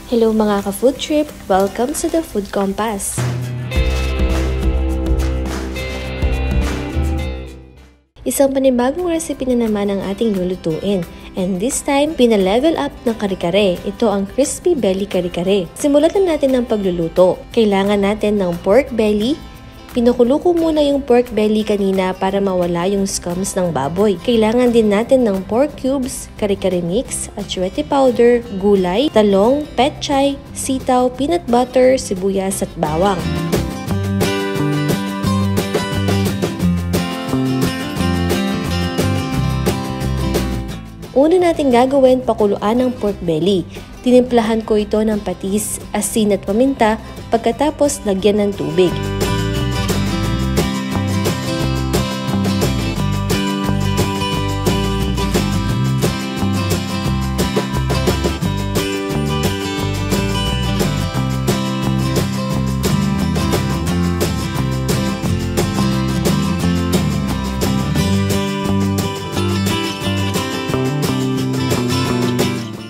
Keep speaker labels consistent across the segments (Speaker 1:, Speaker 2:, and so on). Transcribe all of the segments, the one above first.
Speaker 1: Hello mga ka-food trip! Welcome to the Food Compass! Isang panibagong recipe na naman ang ating lulutuin. And this time, pina-level up ng kare-kare. Ito ang crispy belly kare-kare. Simulan na natin ng pagluluto. Kailangan natin ng pork belly. Pinukulo ko muna yung pork belly kanina para mawala yung scums ng baboy. Kailangan din natin ng pork cubes, kare-kare mix, atsuete powder, gulay, talong, petchay, sitaw, peanut butter, sibuyas at bawang. Una natin gagawin, pakuluan ng pork belly. Tinimplahan ko ito ng patis, asin at paminta, pagkatapos lagyan ng tubig.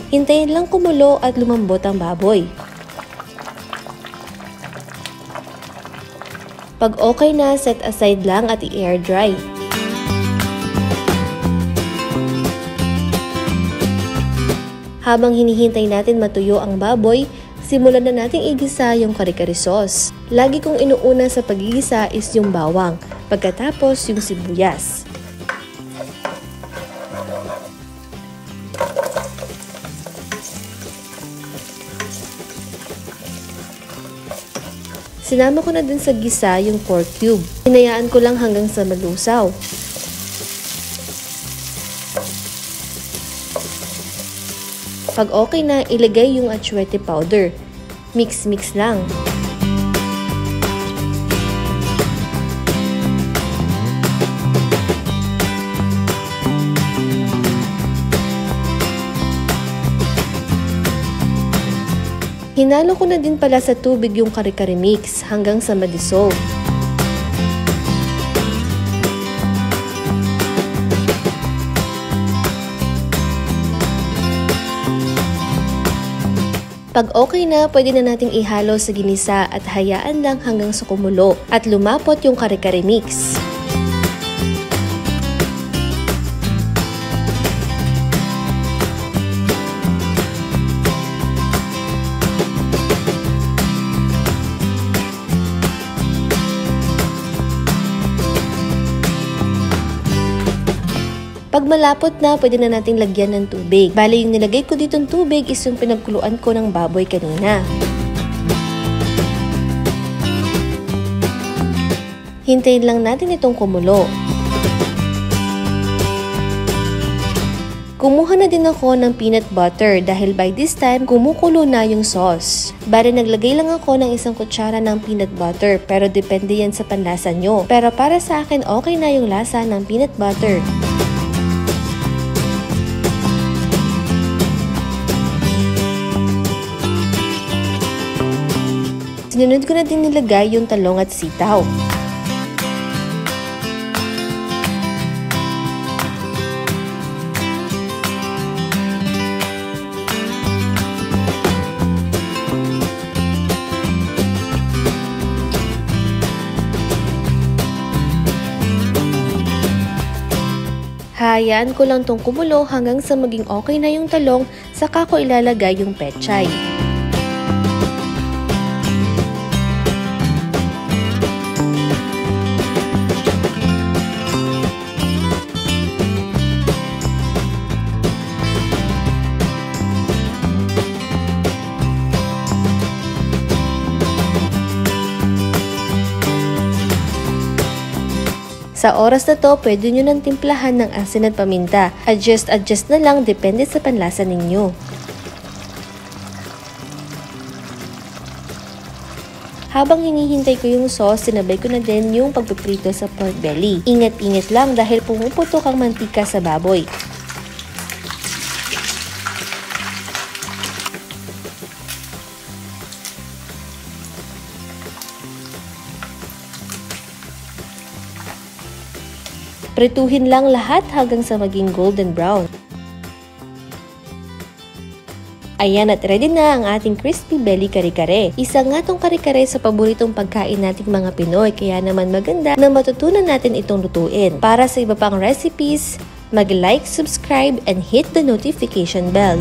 Speaker 1: Hintayin lang kumulo at lumambot ang baboy. Pag okay na, set aside lang at i-air dry. Habang hinihintay natin matuyo ang baboy, simulan na nating igisa yung kare-kare sauce. Lagi kong inuuna sa pagigisa is yung bawang, pagkatapos yung sibuyas. Sinama ko na din sa gisa yung pork cube. Hinayaan ko lang hanggang sa malusaw. Pag okay na, ilagay yung atsuete powder. Mix-mix lang. Hinalo ko na din pala sa tubig yung kare-kare mix hanggang sa ma-dissolve. Pag okay na, pwede na nating ihalo sa ginisa at hayaan lang hanggang sa kumulo at lumapot yung kare-kare mix. Pag malapot na, pwede na nating lagyan ng tubig. Bale, yung nilagay ko ditong tubig is yung pinagkuluan ko ng baboy kanina. Hintayin lang natin itong kumulo. Kumuha na din ako ng peanut butter dahil by this time, kumukulo na yung sauce. Bale, naglagay lang ako ng 1 kutsara ng peanut butter pero depende yan sa panlasa nyo. Pero para sa akin, okay na yung lasa ng peanut butter. Sinunod ko na din nilagay yung talong at sitaw. Hayaan ko lang tong kumulo hanggang sa maging okay na yung talong, saka ko ilalagay yung petchay. Sa oras na to, pwede nyo nang timplahan ng asin at paminta. Adjust na lang, depende sa panlasa ninyo. Habang hinihintay ko yung sauce, sinabay ko na din yung pagpiprito sa pork belly. Ingat-ingat lang dahil pumuputok ang mantika sa baboy. Prituhin lang lahat hanggang sa maging golden brown. Ayan at ready na ang ating crispy belly kare-kare. Isa nga tong kare-kare sa paboritong pagkain nating mga Pinoy, kaya naman maganda na matutunan natin itong lutuin. Para sa iba pang recipes, mag-like, subscribe, and hit the notification bell.